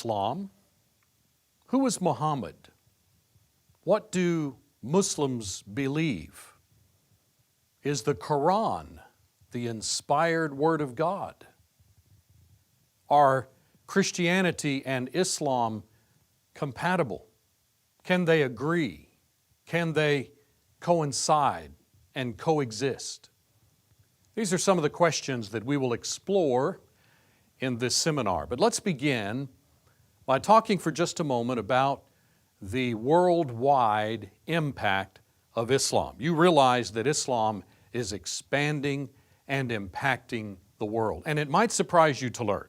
Islam? Who is Muhammad? What do Muslims believe? Is the Quran the inspired Word of God? Are Christianity and Islam compatible? Can they agree? Can they coincide and coexist? These are some of the questions that we will explore in this seminar. But let's begin by talking for just a moment about the worldwide impact of Islam. You realize that Islam is expanding and impacting the world. And it might surprise you to learn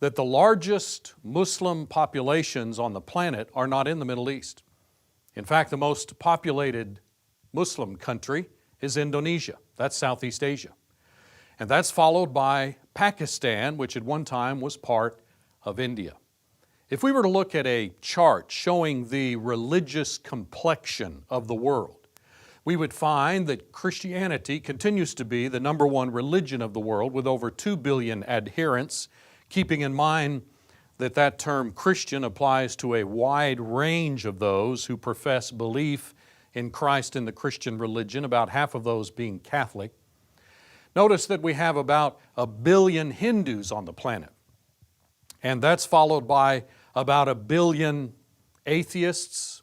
that the largest Muslim populations on the planet are not in the Middle East. In fact, the most populated Muslim country is Indonesia. That's Southeast Asia. And that's followed by Pakistan, which at one time was part of India. If we were to look at a chart showing the religious complexion of the world, we would find that Christianity continues to be the number one religion of the world with over 2 billion adherents, keeping in mind that that term Christian applies to a wide range of those who profess belief in Christ and the Christian religion, about half of those being Catholic. Notice that we have about 1 billion Hindus on the planet, and that's followed by about 1 billion atheists,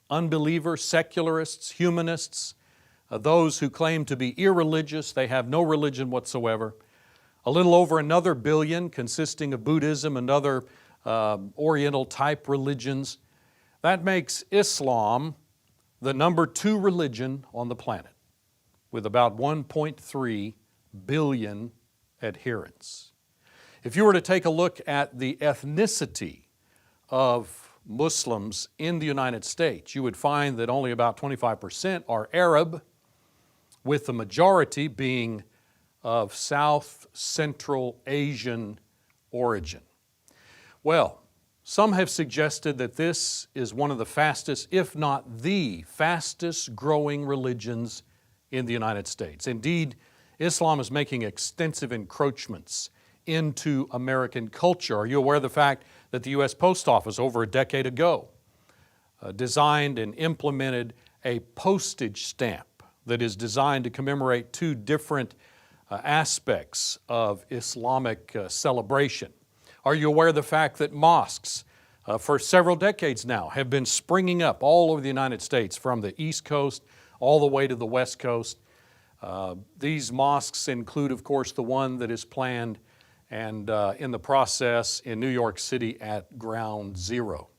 unbelievers, secularists, humanists, those who claim to be irreligious, they have no religion whatsoever. A little over another billion consisting of Buddhism and other Oriental type religions. That makes Islam the number 2 religion on the planet with about 1.3 billion adherents. If you were to take a look at the ethnicity of Muslims in the United States, you would find that only about 25% are Arab, with the majority being of South Central Asian origin. Well, some have suggested that this is one of the fastest, if not the fastest growing religions in the United States. Indeed, Islam is making extensive encroachments into American culture. Are you aware of the fact that the U.S. Post Office over a decade ago designed and implemented a postage stamp that is designed to commemorate 2 different aspects of Islamic celebration? Are you aware of the fact that mosques for several decades now have been springing up all over the United States, from the East Coast all the way to the West Coast? These mosques include, of course, the one that is planned and in the process in New York City at Ground Zero.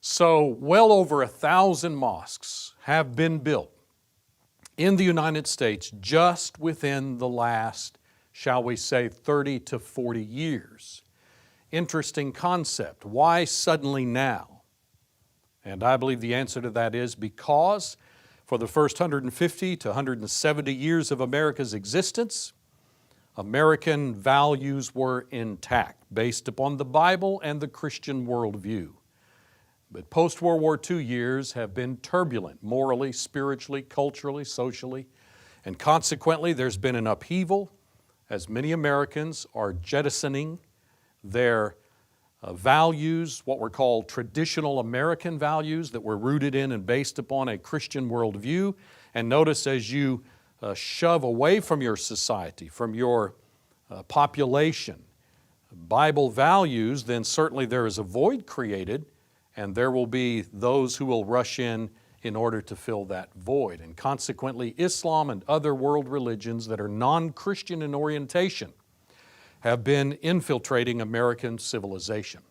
So well over 1,000 mosques have been built in the United States just within the last, shall we say, 30 to 40 years. Interesting concept. Why suddenly now? And I believe the answer to that is because for the first 150 to 170 years of America's existence, American values were intact, based upon the Bible and the Christian worldview. But post-World War II years have been turbulent, morally, spiritually, culturally, socially, and consequently there's been an upheaval as many Americans are jettisoning their values, what were called traditional American values that were rooted in and based upon a Christian worldview. And notice as you shove away from your society, from your population, Bible values, then certainly there is a void created, and there will be those who will rush in order to fill that void. And consequently, Islam and other world religions that are non-Christian in orientation have been infiltrating American civilization.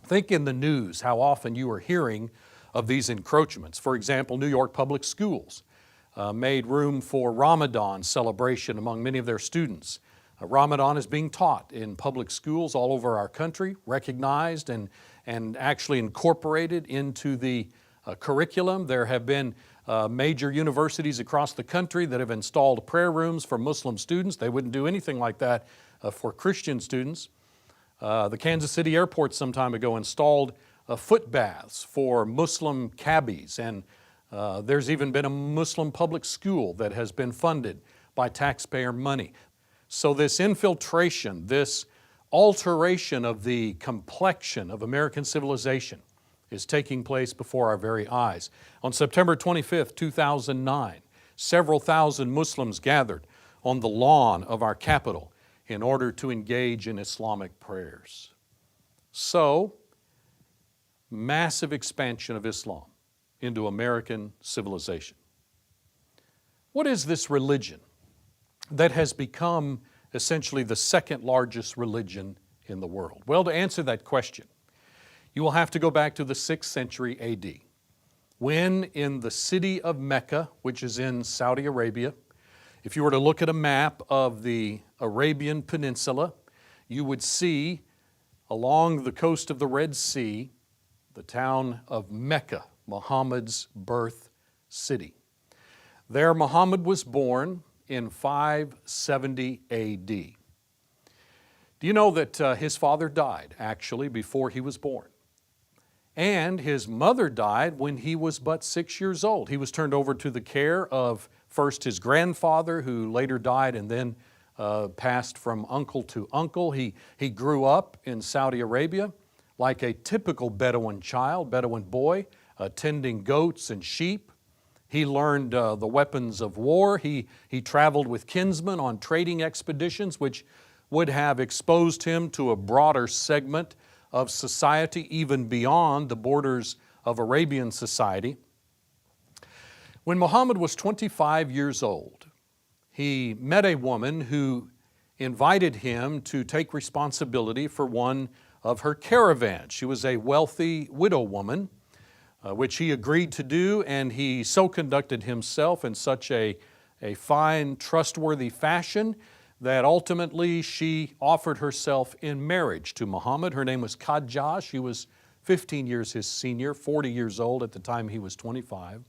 Think in the news how often you are hearing of these encroachments. For example, New York public schools made room for Ramadan celebration among many of their students. Ramadan is being taught in public schools all over our country, recognized and actually incorporated into the curriculum. There have been major universities across the country that have installed prayer rooms for Muslim students. They wouldn't do anything like that for Christian students. The Kansas City airport some time ago installed foot baths for Muslim cabbies, and there's even been a Muslim public school that has been funded by taxpayer money. So this infiltration, this alteration of the complexion of American civilization is taking place before our very eyes. On September 25th, 2009, several thousand Muslims gathered on the lawn of our capital in order to engage in Islamic prayers. So, massive expansion of Islam into American civilization. What is this religion that has become essentially the second largest religion in the world? Well, to answer that question, you will have to go back to the 6th century AD, when in the city of Mecca, which is in Saudi Arabia, if you were to look at a map of the Arabian Peninsula, you would see along the coast of the Red Sea the town of Mecca, Muhammad's birth city. There Muhammad was born in 570 A.D. Do you know that his father died actually before he was born? And his mother died when he was but 6 years old. He was turned over to the care of first his grandfather, who later died and then passed from uncle to uncle. He grew up in Saudi Arabia like a typical Bedouin child, Bedouin boy, tending goats and sheep. He learned the weapons of war. He traveled with kinsmen on trading expeditions, which would have exposed him to a broader segment of society, even beyond the borders of Arabian society. When Muhammad was 25 years old, he met a woman who invited him to take responsibility for one of her caravans. She was a wealthy widow woman, which he agreed to do, and he so conducted himself in such a fine, trustworthy fashion that ultimately she offered herself in marriage to Muhammad. Her name was Khadijah. She was 15 years his senior, 40 years old at the time he was 25.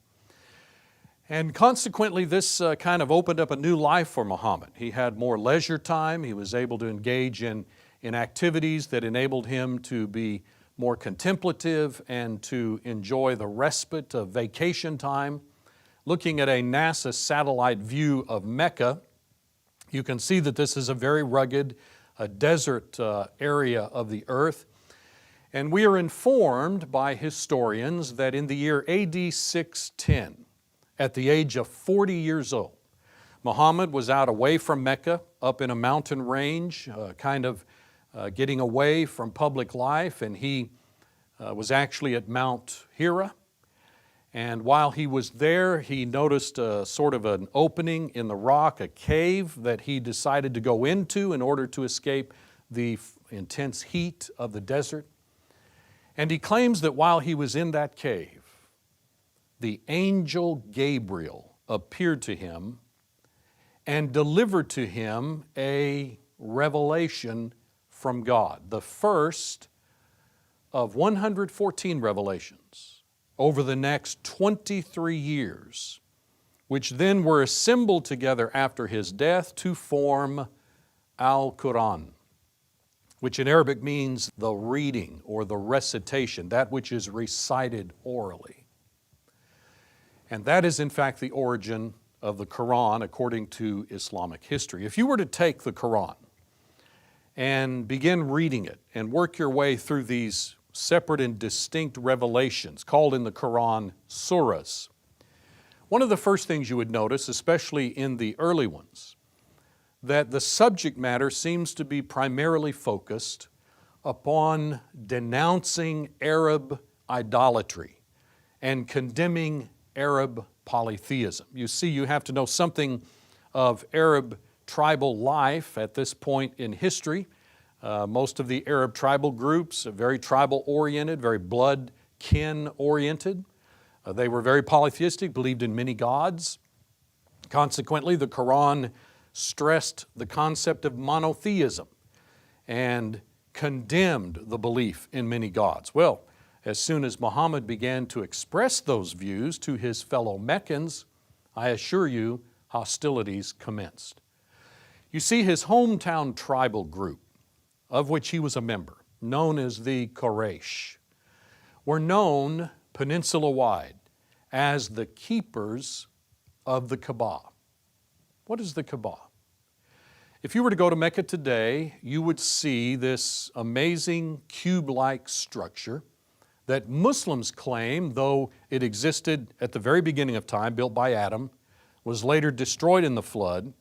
And consequently, this kind of opened up a new life for Muhammad. He had more leisure time. He was able to engage in activities that enabled him to be more contemplative and to enjoy the respite of vacation time. Looking at a NASA satellite view of Mecca, you can see that this is a very rugged, desert area of the earth. And we are informed by historians that in the year AD 610, at the age of 40 years old, Muhammad was out away from Mecca, up in a mountain range, getting away from public life, and he was actually at Mount Hira. And while he was there, he noticed sort of an opening in the rock, a cave that he decided to go into in order to escape the intense heat of the desert. And he claims that while he was in that cave, the angel Gabriel appeared to him and delivered to him a revelation from God, the first of 114 revelations over the next 23 years, which then were assembled together after his death to form Al-Quran, which in Arabic means the reading or the recitation, that which is recited orally. And that is in fact the origin of the Quran according to Islamic history. If you were to take the Quran and begin reading it and work your way through these separate and distinct revelations called in the Quran surahs, one of the first things you would notice, especially in the early ones, that the subject matter seems to be primarily focused upon denouncing Arab idolatry and condemning Arab polytheism. You see, you have to know something of Arab tribal life at this point in history. Most of the Arab tribal groups are very tribal-oriented, very blood-kin-oriented. They were very polytheistic, believed in many gods. Consequently, the Quran stressed the concept of monotheism and condemned the belief in many gods. Well, as soon as Muhammad began to express those views to his fellow Meccans, I assure you, hostilities commenced. You see, his hometown tribal group, of which he was a member, known as the Quraysh, were known peninsula-wide as the keepers of the Kaaba. What is the Kaaba? If you were to go to Mecca today, you would see this amazing cube-like structure that Muslims claim, though it existed at the very beginning of time, built by Adam, was later destroyed in the flood,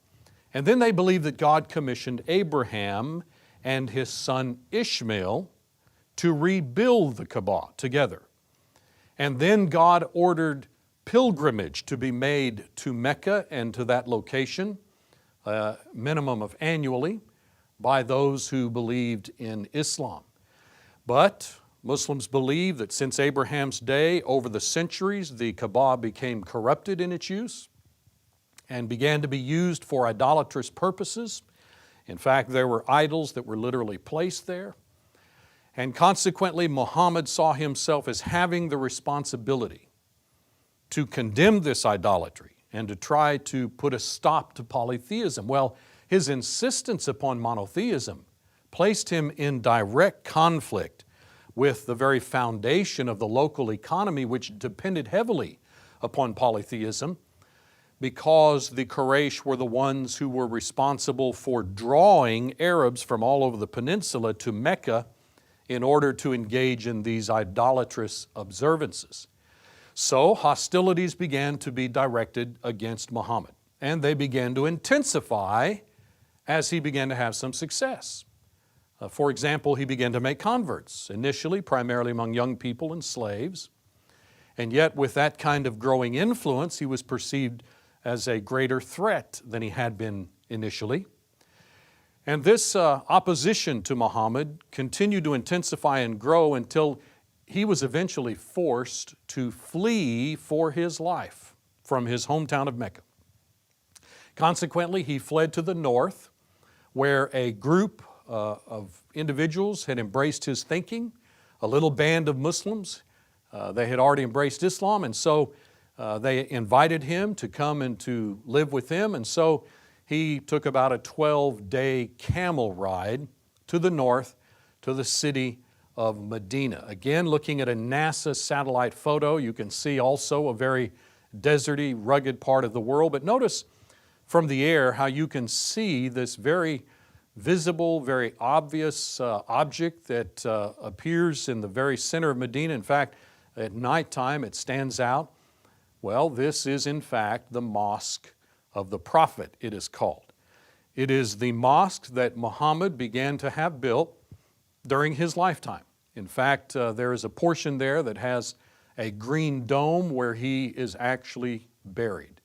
and then they believe that God commissioned Abraham and his son Ishmael to rebuild the Kaaba together. And then God ordered pilgrimage to be made to Mecca and to that location, a minimum of annually, by those who believed in Islam. But Muslims believe that since Abraham's day, over the centuries, the Kaaba became corrupted in its use and began to be used for idolatrous purposes. In fact, there were idols that were literally placed there. And consequently, Muhammad saw himself as having the responsibility to condemn this idolatry and to try to put a stop to polytheism. Well, his insistence upon monotheism placed him in direct conflict with the very foundation of the local economy, which depended heavily upon polytheism, because the Quraysh were the ones who were responsible for drawing Arabs from all over the peninsula to Mecca in order to engage in these idolatrous observances. So hostilities began to be directed against Muhammad, and they began to intensify as he began to have some success. For example, he began to make converts, initially primarily among young people and slaves, and yet with that kind of growing influence, he was perceived as a greater threat than he had been initially. And this opposition to Muhammad continued to intensify and grow until he was eventually forced to flee for his life from his hometown of Mecca. Consequently, he fled to the north, where a group of individuals had embraced his thinking, a little band of Muslims. They had already embraced Islam, and so they invited him to come and to live with them. And so he took about a 12-day camel ride to the north to the city of Medina. Again, looking at a NASA satellite photo, you can see also a very deserty, rugged part of the world. But notice from the air how you can see this very visible, very obvious object that appears in the very center of Medina. In fact, at nighttime it stands out. Well, this is in fact the Mosque of the Prophet, it is called. It is the mosque that Muhammad began to have built during his lifetime. In fact, there is a portion there that has a green dome where he is actually buried.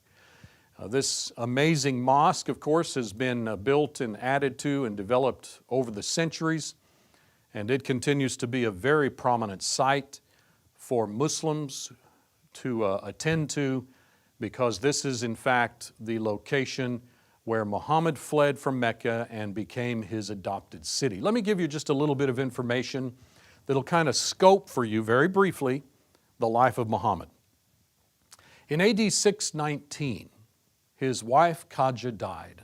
This amazing mosque, of course, has been built and added to and developed over the centuries, and it continues to be a very prominent site for Muslims to attend to, because this is in fact the location where Muhammad fled from Mecca and became his adopted city. Let me give you just a little bit of information that'll kind of scope for you very briefly the life of Muhammad. In AD 619, his wife Khadija died.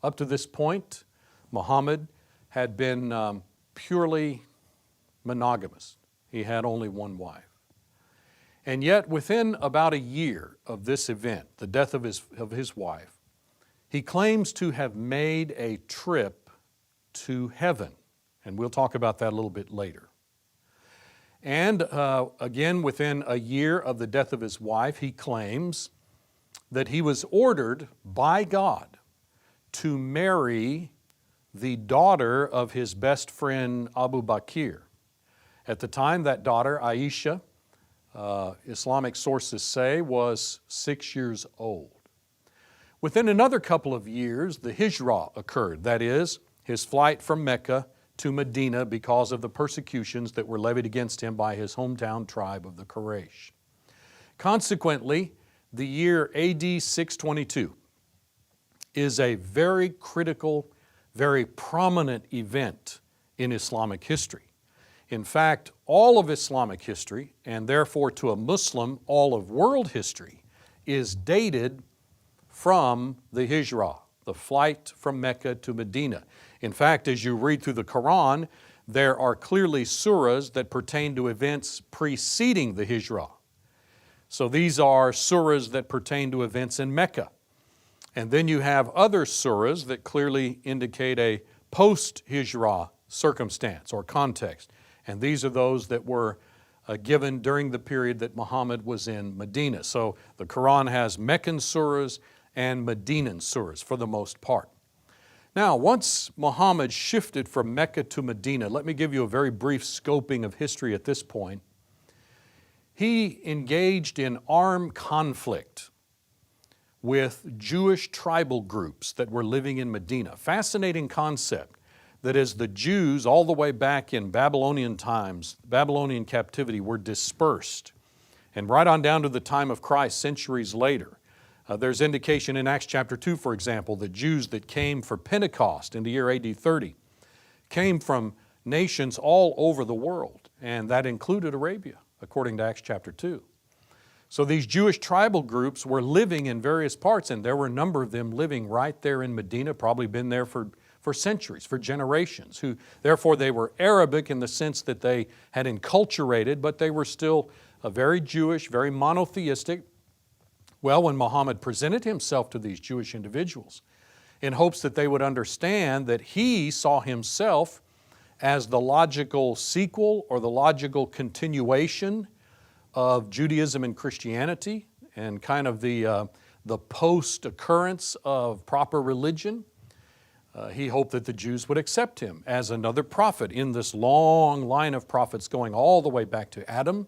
Up to this point, Muhammad had been purely monogamous. He had only one wife. And yet within about a year of this event, the death of his wife, he claims to have made a trip to heaven. And we'll talk about that a little bit later. And again, within a year of the death of his wife, he claims that he was ordered by God to marry the daughter of his best friend Abu Bakr. At the time, that daughter, Aisha, Islamic sources say, was 6 years old. Within another couple of years, the Hijrah occurred, that is, his flight from Mecca to Medina because of the persecutions that were levied against him by his hometown tribe of the Quraysh. Consequently, the year AD 622 is a very critical, very prominent event in Islamic history. In fact, all of Islamic history, and therefore to a Muslim, all of world history, is dated from the Hijrah, the flight from Mecca to Medina. In fact, as you read through the Quran, there are clearly surahs that pertain to events preceding the Hijrah. So these are surahs that pertain to events in Mecca. And then you have other surahs that clearly indicate a post-Hijrah circumstance or context. And these are those that were given during the period that Muhammad was in Medina. So the Quran has Meccan surahs and Medinan surahs for the most part. Now, once Muhammad shifted from Mecca to Medina, let me give you a very brief scoping of history at this point. He engaged in armed conflict with Jewish tribal groups that were living in Medina. Fascinating concept that as the Jews all the way back in Babylonian times, Babylonian captivity, were dispersed, and right on down to the time of Christ, centuries later, there's indication in Acts chapter 2, for example, that Jews that came for Pentecost in the year AD 30 came from nations all over the world, and that included Arabia, according to Acts chapter 2. So these Jewish tribal groups were living in various parts, and there were a number of them living right there in Medina, probably been there for centuries, for generations, who therefore they were Arabic in the sense that they had enculturated, but they were still very Jewish, very monotheistic. Well, when Muhammad presented himself to these Jewish individuals in hopes that they would understand that he saw himself as the logical sequel or the logical continuation of Judaism and Christianity and kind of the post-occurrence of proper religion, he hoped that the Jews would accept him as another prophet in this long line of prophets going all the way back to Adam.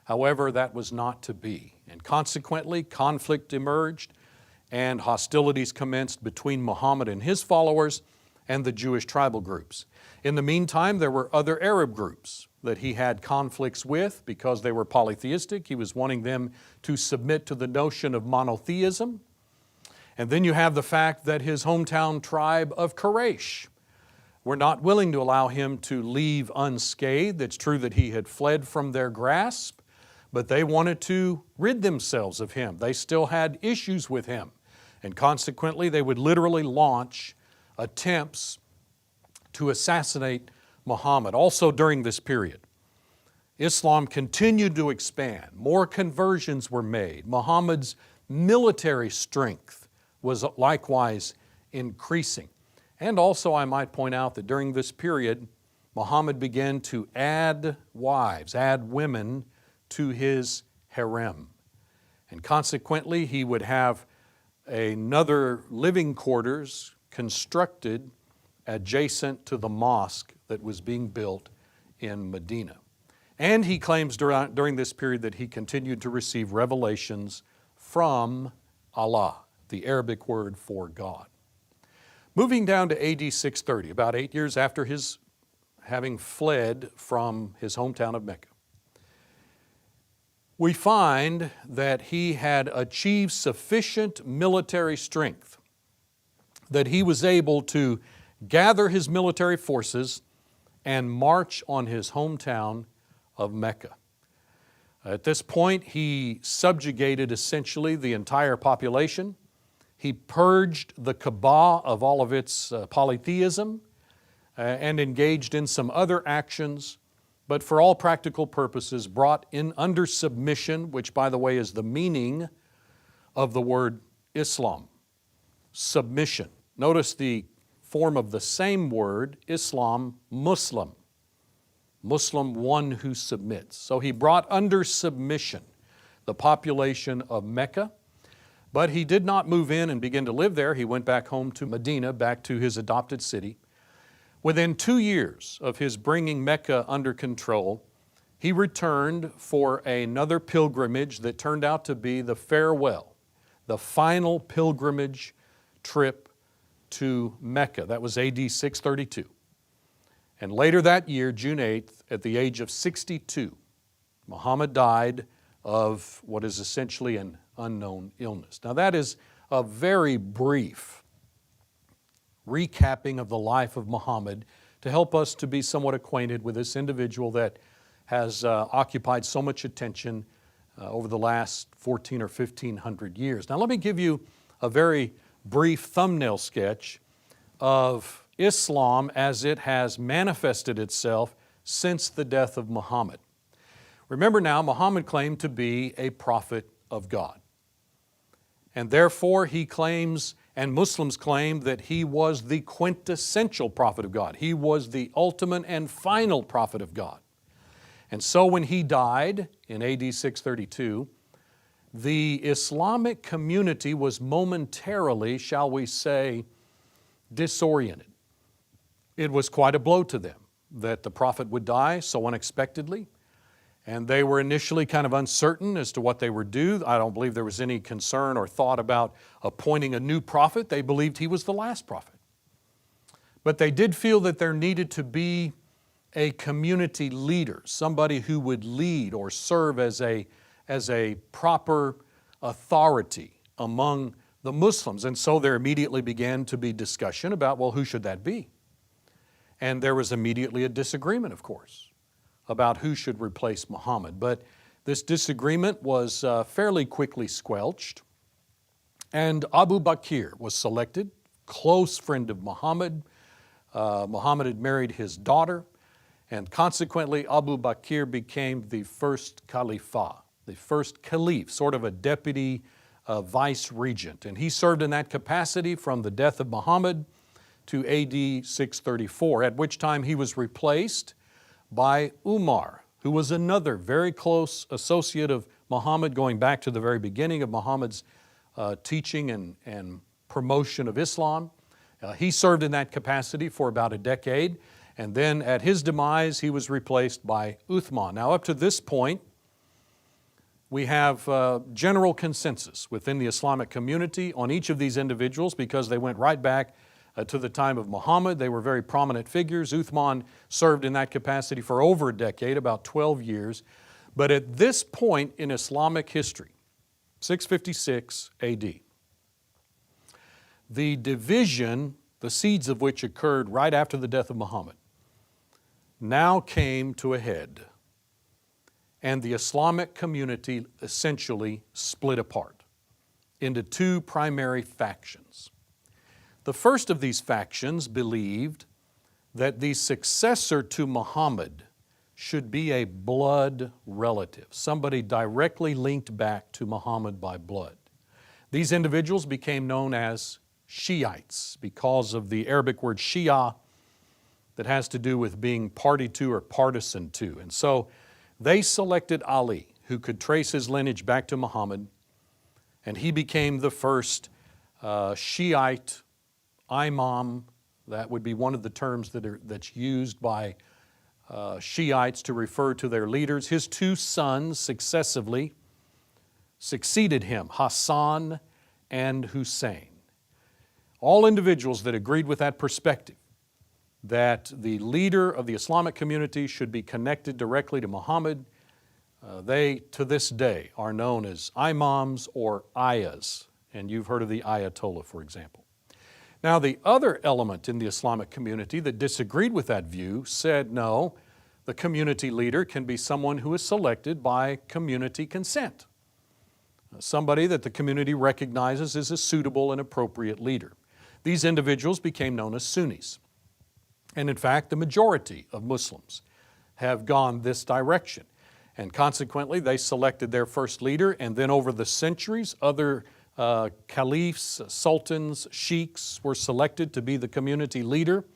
However, that was not to be. And consequently, conflict emerged and hostilities commenced between Muhammad and his followers and the Jewish tribal groups. In the meantime, there were other Arab groups that he had conflicts with because they were polytheistic. He was wanting them to submit to the notion of monotheism. And then you have the fact that his hometown tribe of Quraysh were not willing to allow him to leave unscathed. It's true that he had fled from their grasp, but they wanted to rid themselves of him. They still had issues with him. And consequently, they would literally launch attempts to assassinate Muhammad. Also during this period, Islam continued to expand. More conversions were made. Muhammad's military strength was likewise increasing. And also I might point out that during this period, Muhammad began to add wives, add women to his harem. And consequently, he would have another living quarters constructed adjacent to the mosque that was being built in Medina. And he claims during this period that he continued to receive revelations from Allah, the Arabic word for God. Moving down to AD 630, about 8 years after his having fled from his hometown of Mecca, we find that he had achieved sufficient military strength that he was able to gather his military forces and march on his hometown of Mecca. At this point, he subjugated essentially the entire population. He purged the Kaaba of all of its polytheism and engaged in some other actions, but for all practical purposes brought in under submission, which by the way is the meaning of the word Islam, submission. Notice the form of the same word, Islam, Muslim. Muslim, one who submits. So he brought under submission the population of Mecca, but he did not move in and begin to live there. He went back home to Medina, back to his adopted city. Within 2 years of his bringing Mecca under control, he returned for another pilgrimage that turned out to be the farewell, the final pilgrimage trip to Mecca. That was AD 632. And later that year, June 8th, at the age of 62, Muhammad died of what is essentially an unknown illness. Now that is a very brief recapping of the life of Muhammad to help us to be somewhat acquainted with this individual that has occupied so much attention over the last 14 or 1500 years. Now let me give you a very brief thumbnail sketch of Islam as it has manifested itself since the death of Muhammad. Remember now, Muhammad claimed to be a prophet of God. And therefore he claims, and Muslims claim, that he was the quintessential prophet of God. He was the ultimate and final prophet of God. And so when he died in AD 632, the Islamic community was momentarily, shall we say, disoriented. It was quite a blow to them that the prophet would die so unexpectedly. And they were initially kind of uncertain as to what they would do. I don't believe there was any concern or thought about appointing a new prophet. They believed he was the last prophet. But they did feel that there needed to be a community leader, somebody who would lead or serve as a proper authority among the Muslims. And so there immediately began to be discussion about, well, who should that be? And there was immediately a disagreement, of course, about who should replace Muhammad. But this disagreement was fairly quickly squelched. And Abu Bakr was selected, close friend of Muhammad. Muhammad had married his daughter, and consequently Abu Bakr became the first Khalifa, the first caliph, sort of a deputy vice regent. And he served in that capacity from the death of Muhammad to AD 634, at which time he was replaced by Umar, who was another very close associate of Muhammad going back to the very beginning of Muhammad's teaching and promotion of Islam. He served in that capacity for about a decade, and then at his demise he was replaced by Uthman. Now up to this point we have general consensus within the Islamic community on each of these individuals because they went right back to the time of Muhammad. They were very prominent figures. Uthman served in that capacity for over a decade, about 12 years. But at this point in Islamic history, 656 AD, the division, the seeds of which occurred right after the death of Muhammad, now came to a head. And the Islamic community essentially split apart into two primary factions. The first of these factions believed that the successor to Muhammad should be a blood relative, somebody directly linked back to Muhammad by blood. These individuals became known as Shiites because of the Arabic word Shia that has to do with being party to or partisan to. And so they selected Ali, who could trace his lineage back to Muhammad, and he became the first Shiite imam. That would be one of the terms that's used by Shiites to refer to their leaders. His two sons successively succeeded him, Hassan and Hussein. All individuals that agreed with that perspective, that the leader of the Islamic community should be connected directly to Muhammad, they to this day are known as imams or ayahs, and you've heard of the Ayatollah, for example. Now, the other element in the Islamic community that disagreed with that view said, no, the community leader can be someone who is selected by community consent, somebody that the community recognizes as a suitable and appropriate leader. These individuals became known as Sunnis. And in fact, the majority of Muslims have gone this direction. And consequently, they selected their first leader, and then over the centuries, other caliphs, sultans, sheiks were selected to be the community leader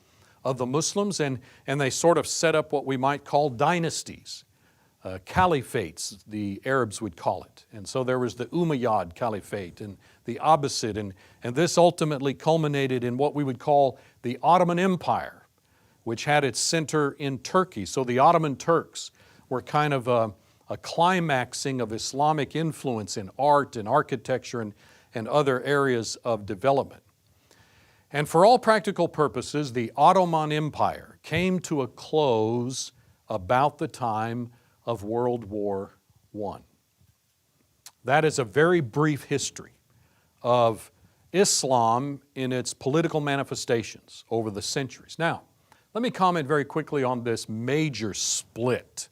of the Muslims, and they sort of set up what we might call dynasties, caliphates, the Arabs would call it. And so there was the Umayyad Caliphate and the Abbasid, and this ultimately culminated in what we would call the Ottoman Empire, which had its center in Turkey. So the Ottoman Turks were kind of a climaxing of Islamic influence in art and architecture and other areas of development. And for all practical purposes, the Ottoman Empire came to a close about the time of World War I. That is a very brief history of Islam in its political manifestations over the centuries. Now, let me comment very quickly on this major split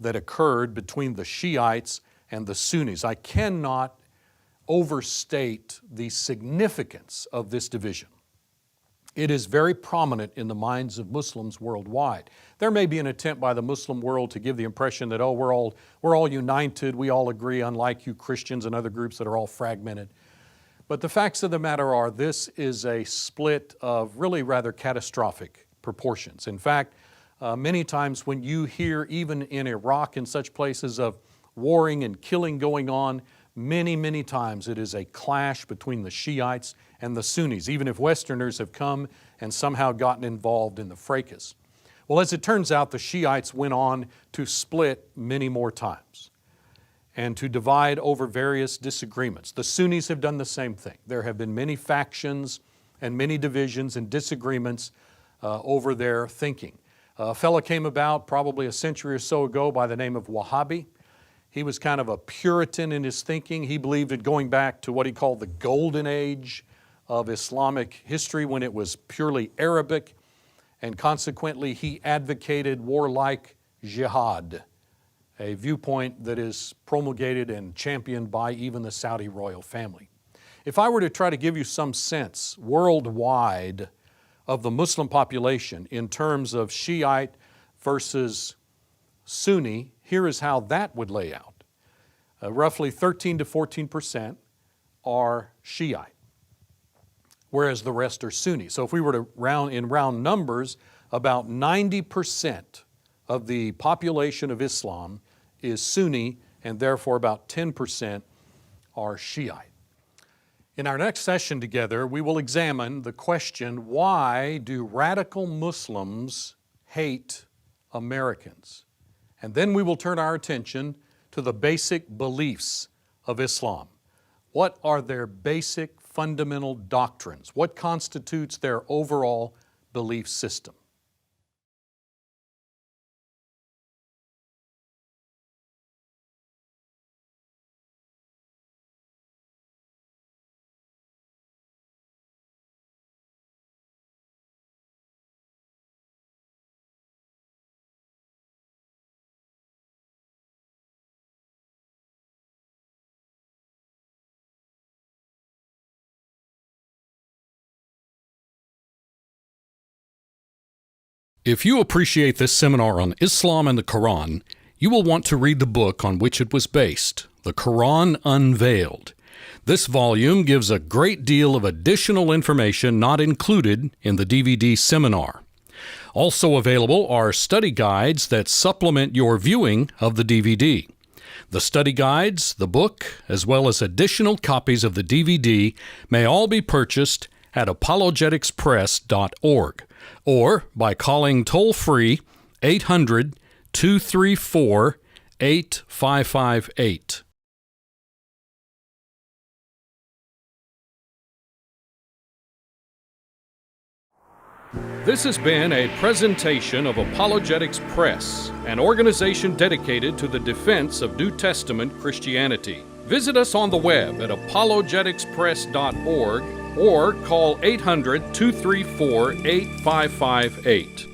that occurred between the Shiites and the Sunnis. I cannot overstate the significance of this division. It is very prominent in the minds of Muslims worldwide. There may be an attempt by the Muslim world to give the impression that, oh, we're all united, we all agree, unlike you Christians and other groups that are all fragmented. But the facts of the matter are this is a split of really rather catastrophic proportions. In fact, many times when you hear, even in Iraq and such places, of warring and killing going on, many times it is a clash between the Shiites and the Sunnis, even if Westerners have come and somehow gotten involved in the fracas. Well, as it turns out, the Shiites went on to split many more times and to divide over various disagreements. The Sunnis have done the same thing. There have been many factions and many divisions and disagreements over their thinking. A fellow came about probably a century or so ago by the name of Wahhabi. He was kind of a Puritan in his thinking. He believed in going back to what he called the golden age of Islamic history, when it was purely Arabic, and consequently he advocated warlike jihad, a viewpoint that is promulgated and championed by even the Saudi royal family. If I were to try to give you some sense worldwide of the Muslim population in terms of Shiite versus Sunni, here is how that would lay out. Roughly 13 to 14% are Shiite, whereas the rest are Sunni. So if we were to round numbers, about 90% of the population of Islam is Sunni, and therefore about 10% are Shiite. In our next session together, we will examine the question, why do radical Muslims hate Americans? And then we will turn our attention to the basic beliefs of Islam. What are their basic fundamental doctrines? What constitutes their overall belief system? If you appreciate this seminar on Islam and the Quran, you will want to read the book on which it was based, The Quran Unveiled. This volume gives a great deal of additional information not included in the DVD seminar. Also available are study guides that supplement your viewing of the DVD. The study guides, the book, as well as additional copies of the DVD may all be purchased at apologeticspress.org or by calling toll-free 800-234-8558. This has been a presentation of Apologetics Press, an organization dedicated to the defense of New Testament Christianity. Visit us on the web at apologeticspress.org or call 800-234-8558.